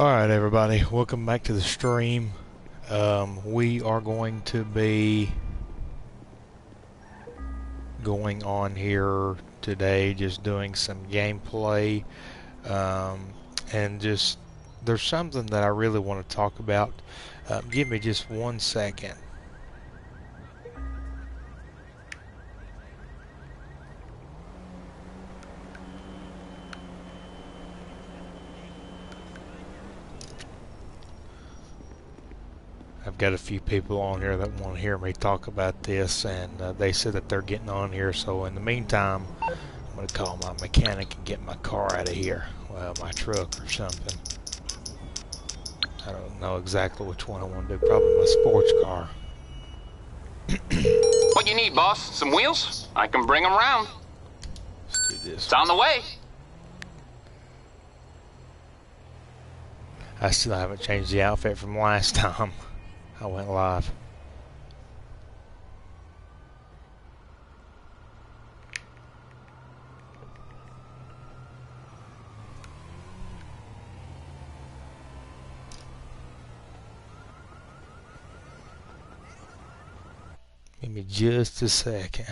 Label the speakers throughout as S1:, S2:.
S1: Alright everybody, welcome back to the stream. We are going to be going on here today, just doing some gameplay, and just, there's something that I really want to talk about. Give me just 1 second. I've got a few people on here that want to hear me talk about this, and they said that they're getting on here. So in the meantime, I'm going to call my mechanic and get my car out of here. Well, my truck or something. I don't know exactly which one I want to do. Probably my sports car.
S2: What you need, boss? Some wheels? I can bring them round.
S1: Let's do this.
S2: It's on the way.
S1: I still haven't changed the outfit from last time I went live. Give me just a second.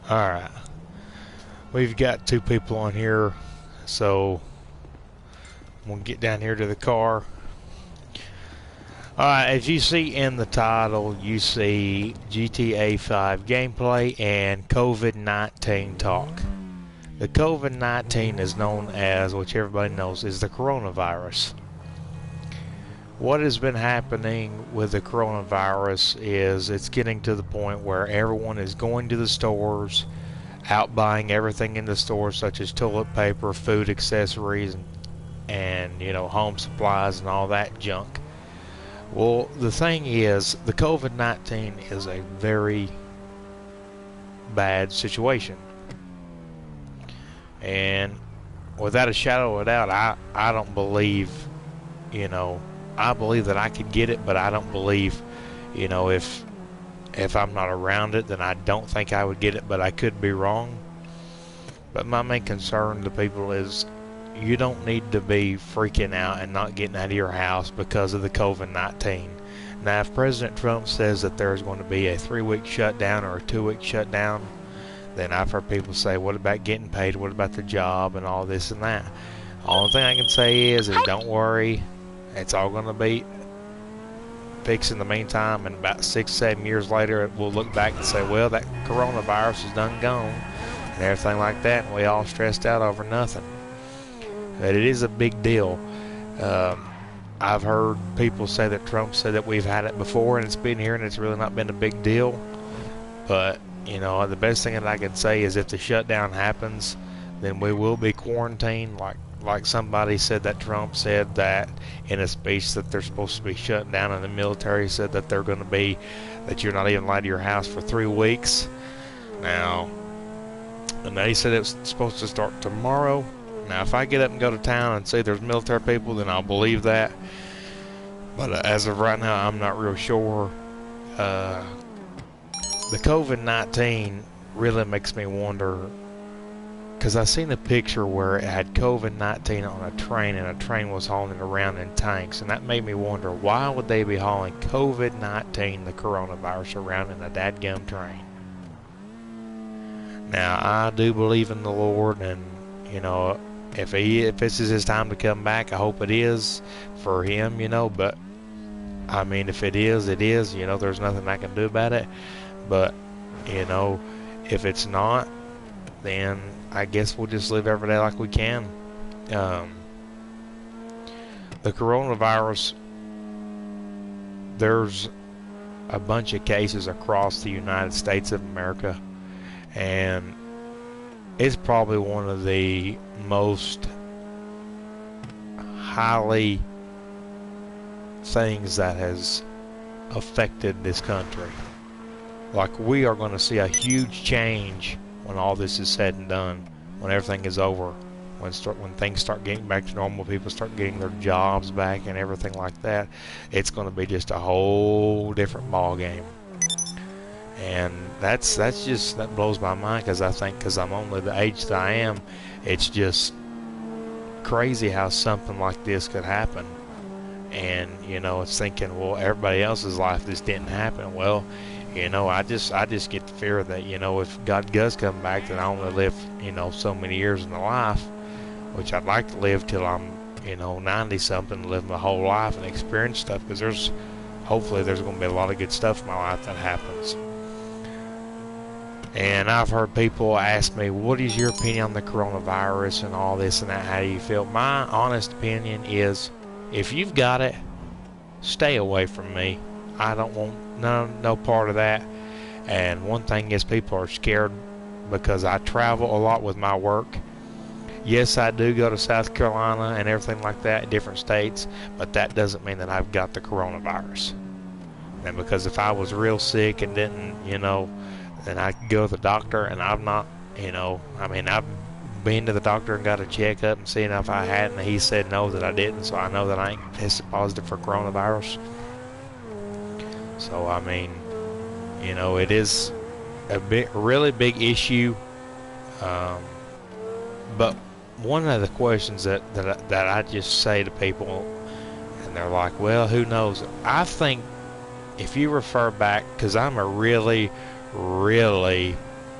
S1: Alright. We've got two people on here, so we'll get down here to the car. Alright, as you see in the title, you see GTA 5 gameplay and COVID-19 talk. The COVID-19 is known as, which everybody knows, is the coronavirus. What has been happening with the coronavirus is it's getting to the point where everyone is going to the stores, out buying everything in the stores, such as toilet paper, food accessories, and you know, home supplies and all that junk. Well, the thing is, the COVID-19 is a very bad situation. And without a shadow of a doubt, I don't believe, you know, I believe that I could get it, but I don't believe, you know, if I'm not around it, then I don't think I would get it, but I could be wrong. But my main concern to people is you don't need to be freaking out and not getting out of your house because of the COVID-19. Now, if President Trump says that there's going to be a 3-week shutdown or a 2-week shutdown, then I've heard people say, what about getting paid? What about the job and all this and that? Only thing I can say is don't worry. It's all going to be fixed in the meantime, and about 6-7 years later, we'll look back and say, well, that coronavirus is done gone, and everything like that, and we all stressed out over nothing. But it is a big deal. I've heard people say that Trump said that we've had it before, and it's been here, and it's really not been a big deal. But, you know, the best thing that I can say is if the shutdown happens, then we will be quarantined, like somebody said that Trump said that in a speech that they're supposed to be shut down, and the military said that they're going to be, that you're not even allowed to your house for 3 weeks. Now, and they said it's supposed to start tomorrow. Now, if I get up and go to town and say there's military people, then I'll believe that. But as of right now, I'm not real sure. The COVID-19 really makes me wonder, because I seen a picture where it had COVID-19 on a train, and a train was hauling it around in tanks, and that made me wonder, why would they be hauling COVID-19, the coronavirus, around in a dadgum train? Now, I do believe in the Lord, and you know, if this is his time to come back, I hope it is for him, you know. But I mean, if it is, it is. You know, there's nothing I can do about it. But you know, if it's not, then I guess we'll just live every day like we can. The coronavirus, there's a bunch of cases across the United States of America, and it's probably one of the most highly things that has affected this country. Like, we are going to see a huge change when all this is said and done, when everything is over, when things start getting back to normal, people start getting their jobs back and everything like that. It's going to be just a whole different ball game. And that blows my mind, because I think, because I'm only the age that I am, it's just crazy how something like this could happen. And it's thinking, well, everybody else's life this didn't happen. Well, I just get the fear that if God does come back, then I only live so many years in the life, which I'd like to live till I'm 90 something, live my whole life and experience stuff, because hopefully there's going to be a lot of good stuff in my life that happens. And I've heard people ask me, what is your opinion on the coronavirus and all this and that? How do you feel? My honest opinion is, if you've got it, stay away from me. I don't want no part of that. And one thing is, people are scared because I travel a lot with my work. Yes, I do go to South Carolina and everything like that, different states, but that doesn't mean that I've got the coronavirus. And because if I was real sick and didn't, then I could go to the doctor, and I've not, I've been to the doctor and got a checkup and seen if I had, and he said no, that I didn't, so I know that I ain't tested positive for coronavirus. So, it is a really big issue. But one of the questions that I just say to people, and they're like, well, who knows? I think if you refer back, because I'm a really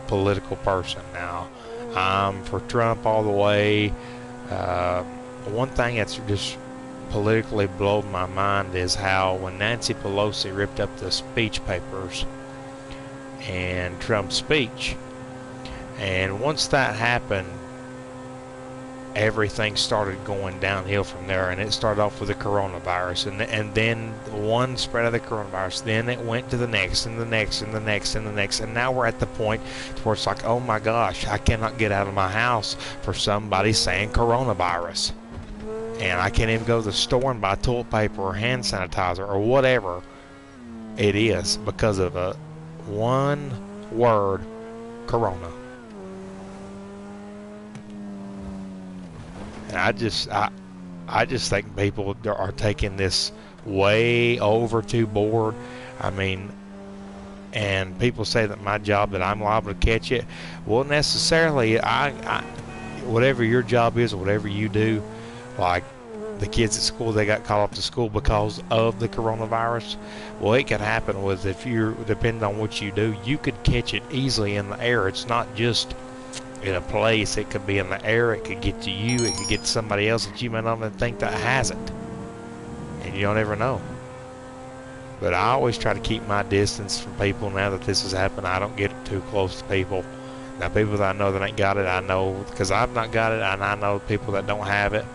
S1: political person now. I'm for Trump all the way. One thing that's just politically blown my mind is how when Nancy Pelosi ripped up the speech papers and Trump's speech, and once that happened, everything started going downhill from there, and it started off with the coronavirus, and then one spread of the coronavirus, then it went to the next and the next and the next and the next, and now we're at the point where it's like, oh my gosh, I cannot get out of my house for somebody saying coronavirus, and I can't even go to the store and buy toilet paper or hand sanitizer or whatever it is because of a one word, corona. And I just think people are taking this way over too board. And people say that my job, that I'm liable to catch it. Well, necessarily, whatever your job is, or whatever you do, like the kids at school, they got called off to school because of the coronavirus. Well, it could happen if you're, depending on what you do, you could catch it easily in the air. It's not just in a place, it could be in the air, it could get to you, it could get to somebody else that you may not even think that has it, and you don't ever know. But I always try to keep my distance from people. Now that this has happened, I don't get too close to people. Now, people that I know that ain't got it, I know, because I've not got it, and I know people that don't have it,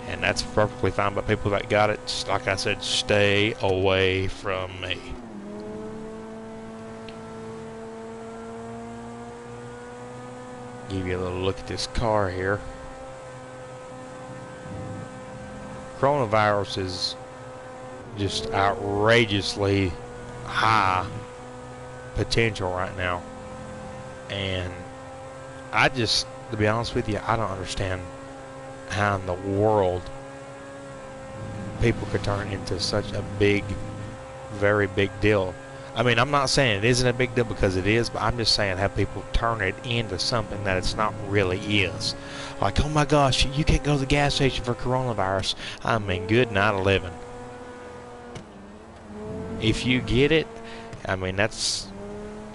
S1: and that's perfectly fine. But people that got it, just like I said, stay away from me. Give you a little look at this car here. Coronavirus is just outrageously high potential right now, and to be honest with you, I don't understand how in the world people could turn into such a very big deal. I'm not saying it isn't a big deal, because it is, but I'm just saying how people turn it into something that it's not really is. Like, oh my gosh, you can't go to the gas station for coronavirus. Good night of living. If you get it,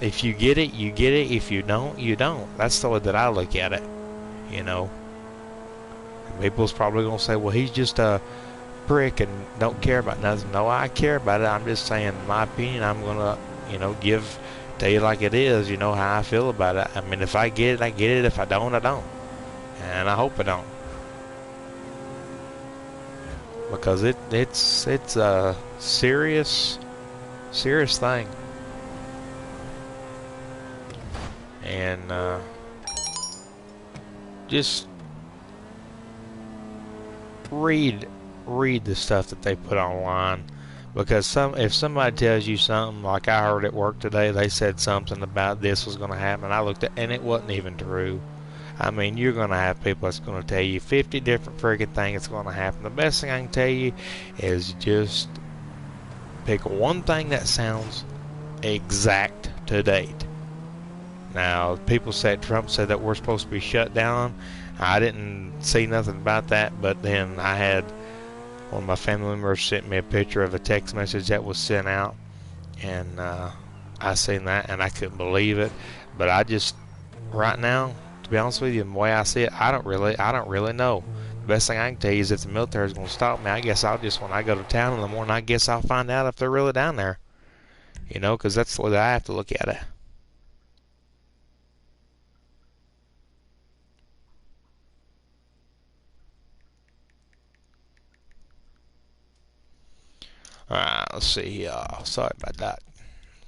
S1: if you get it, you get it. If you don't, you don't. That's the way that I look at it, People's probably going to say, well, he's just a prick and don't care about nothing. No, I care about it. I'm just saying my opinion. I'm gonna tell you like it is, how I feel about it. If I get it, I get it. If I don't, I don't, and I hope I don't, because it's a serious thing. And just read the stuff that they put online, because if somebody tells you something, like I heard at work today, they said something about this was going to happen, I looked at, and it wasn't even true. You're going to have people that's going to tell you 50 different freaking things that's going to happen. The best thing I can tell you is just pick one thing that sounds exact to date. Now, people said Trump said that we're supposed to be shut down. I didn't see nothing about that, but then I had one of my family members sent me a picture of a text message that was sent out, and I seen that and I couldn't believe it. But I just, right now, to be honest with you, the way I see it, I don't really know. The best thing I can tell you is if the military is going to stop me, I guess I'll just, when I go to town in the morning, I guess I'll find out if they're really down there. You know, because that's the way that I have to look at it. Alright, let's see. Sorry about that.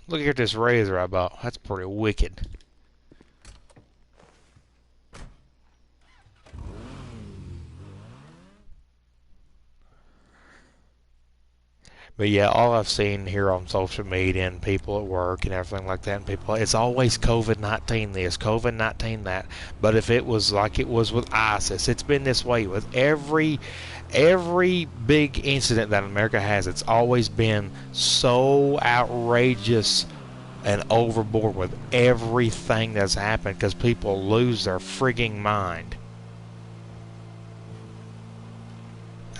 S1: Look at this razor I bought. That's pretty wicked. But yeah, all I've seen here on social media and people at work and everything like that, and people, it's always COVID-19 this, COVID-19 that. But if it was like it was with ISIS, it's been this way with every big incident that America has. It's always been so outrageous and overboard with everything that's happened because people lose their frigging mind.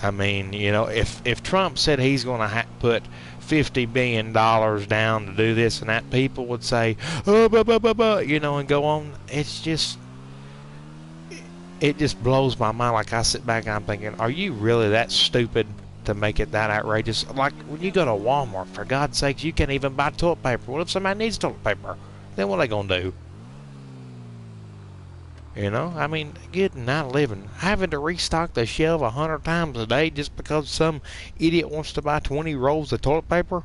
S1: I mean, you know, if Trump said he's going to put $50 billion down to do this and that, people would say, oh, you know, and go on. It's just, it just blows my mind. Like, I sit back and I'm thinking, are you really that stupid to make it that outrageous? Like, when you go to Walmart, for God's sakes, you can't even buy toilet paper. What if somebody needs toilet paper? Then what are they going to do? You know, I mean, good night living. Having to restock the shelf 100 times a day just because some idiot wants to buy 20 rolls of toilet paper?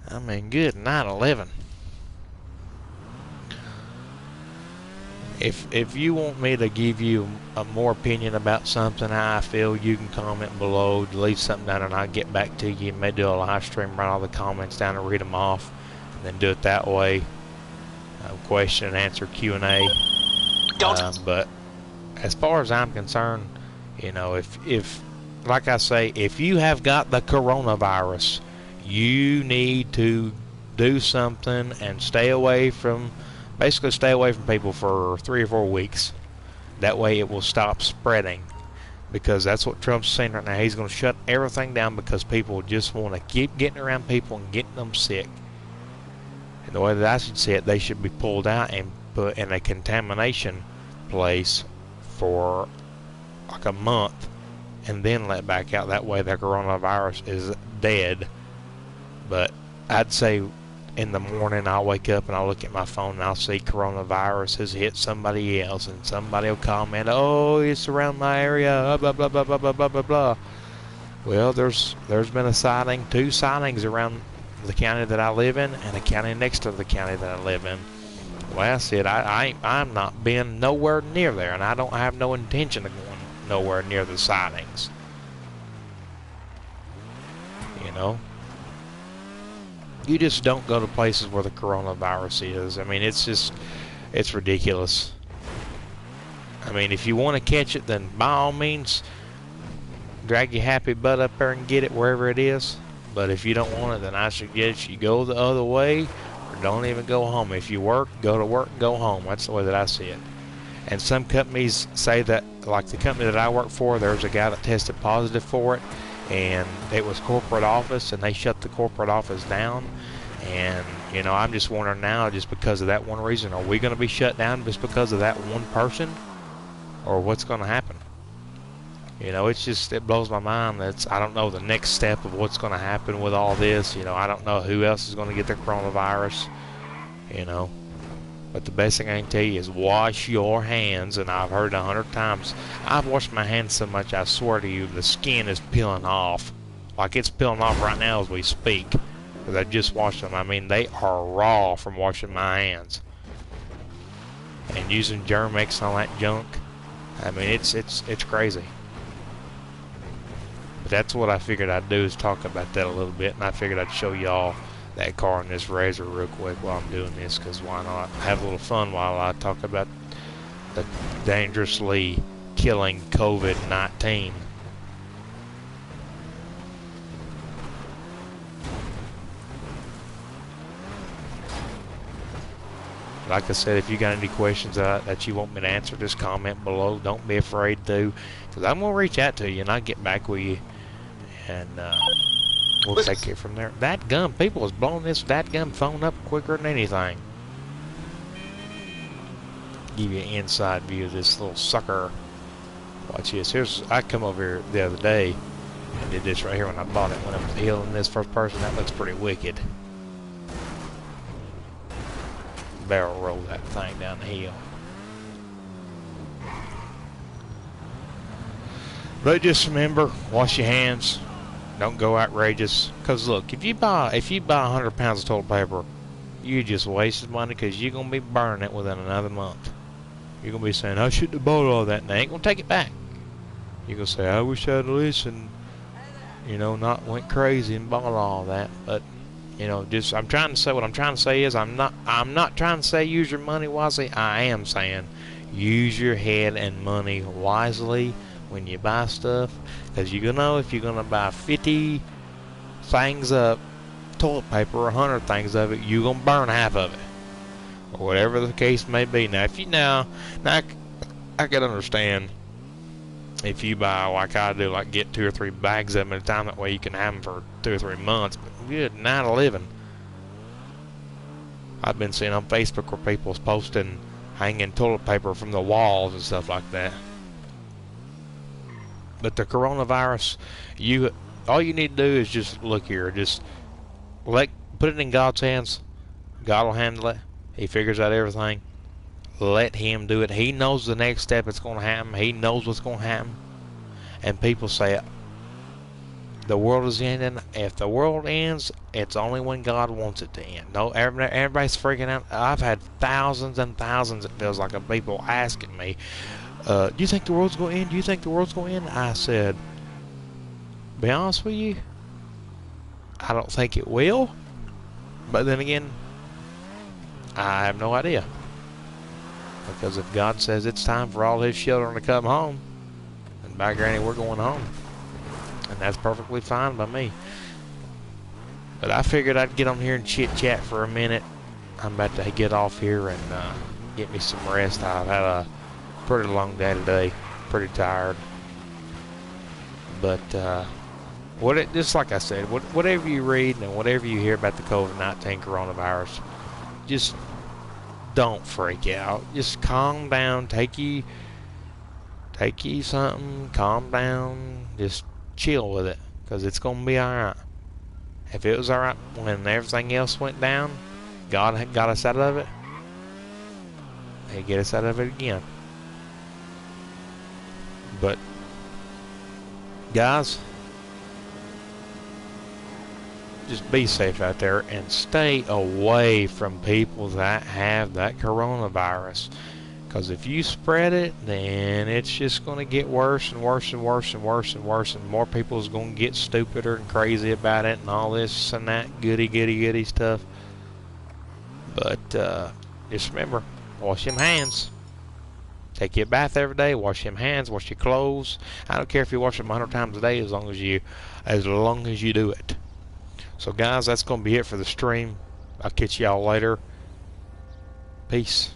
S1: I mean, good night 11. If you want me to give you a more opinion about something, how I feel, you can comment below, leave something down, and I'll get back to you. May do a live stream, write all the comments down and read them off, and then do it that way. Question and answer Q&A. But as far as I'm concerned, you know, if like I say, if you have got the coronavirus, you need to do something and stay away from. Basically, stay away from people for 3 or 4 weeks. That way it will stop spreading. Because that's what Trump's saying right now. He's going to shut everything down because people just want to keep getting around people and getting them sick. And the way that I should see it, they should be pulled out and put in a contamination place for like a month and then let back out. That way the coronavirus is dead. But I'd say in the morning I'll wake up and I'll look at my phone and I'll see coronavirus has hit somebody else, and somebody will comment, oh, it's around my area, blah blah blah blah blah blah blah blah. Well, there's been a sighting, 2 sightings around the county that I live in and a county next to the county that I live in. Well, I said I'm not being nowhere near there, and I don't have no intention of going nowhere near the sightings. You know, you just don't go to places where the coronavirus is. I mean, it's ridiculous. I mean, if you want to catch it, then by all means, drag your happy butt up there and get it wherever it is. But if you don't want it, then I suggest you go the other way, or don't even go home. If you work, go to work and go home. That's the way that I see it. And some companies say that, like the company that I work for, there's a guy that tested positive for it, and it was corporate office, and they shut the corporate office down. And, you know, I'm just wondering now, just because of that one reason, are we going to be shut down just because of that one person? Or what's going to happen? You know, it's just, it blows my mind. I don't know the next step of what's going to happen with all this. You know, I don't know who else is going to get the coronavirus, you know. But the best thing I can tell you is wash your hands. And I've heard 100 times. I've washed my hands so much, I swear to you, the skin is peeling off. Like it's peeling off right now as we speak. Because I just washed them. I mean, they are raw from washing my hands. And using Germ-X and all that junk. I mean, it's crazy. But that's what I figured I'd do, is talk about that a little bit. And I figured I'd show y'all that car and this razor real quick while I'm doing this, because why not have a little fun while I talk about the dangerously killing COVID-19. Like I said, if you got any questions that you want me to answer, just comment below. Don't be afraid to, because I'm going to reach out to you and I'll get back with you. And we'll take it from there. That gum, people is blowing this that gum phone up quicker than anything. Give you an inside view of this little sucker. Watch this. I come over here the other day and did this right here when I bought it. When I was healing this first person, that looks pretty wicked. Barrel roll that thing down the hill. But just remember, wash your hands. Don't go outrageous. Cause look, if you buy 100 pounds of toilet paper, you just wasted money because you're gonna be burning it within another month. You're gonna be saying, I shouldn't have bought all that, and they ain't gonna take it back. You're gonna say, I wish I'd listened, you know, not went crazy and bought all that. But you know, just I'm trying to say what I'm trying to say is I'm not trying to say use your money wisely. I am saying use your head and money wisely when you buy stuff, because you know if you're gonna buy 50 things of toilet paper or 100 things of it, you're gonna burn half of it, or whatever the case may be. Now, if you now I can understand if you buy like I do, like get 2 or 3 bags of them at a time. That way you can have them for 2 or 3 months. But good night of living. I've been seeing on Facebook where people's posting hanging toilet paper from the walls and stuff like that. But the coronavirus, all you need to do is just look here, just put it in God's hands. God will handle it. He figures out everything. Let him do it. He knows the next step that's going to happen. He knows what's going to happen. And people say the world is ending. If the world ends, it's only when God wants it to end. No, everybody's freaking out. I've had thousands and thousands, it feels like, of people asking me, do you think the world's going to end? Do you think the world's going to end? I said, be honest with you, I don't think it will. But then again, I have no idea. Because if God says it's time for all his children to come home, then by granny, we're going home. And that's perfectly fine by me. But I figured I'd get on here and chit-chat for a minute. I'm about to get off here and get me some rest. I've had a pretty long day today. Pretty tired. But just like I said, whatever you read and whatever you hear about the COVID-19 coronavirus, just don't freak out. Just calm down. Take you something. Calm down. Just chill with it, because it's gonna be alright. If it was alright when everything else went down, God had got us out of it, He'd get us out of it again. But guys, just be safe out there and stay away from people that have that coronavirus. Because if you spread it, then it's just going to get worse and worse and worse and worse and worse, and more people is going to get stupider and crazy about it and all this and that goody stuff. But just remember, wash them hands. Take your bath every day. Wash them hands. Wash your clothes. I don't care if you wash them 100 times a day, as long as you do it. So guys, that's going to be it for the stream. I'll catch y'all later. Peace.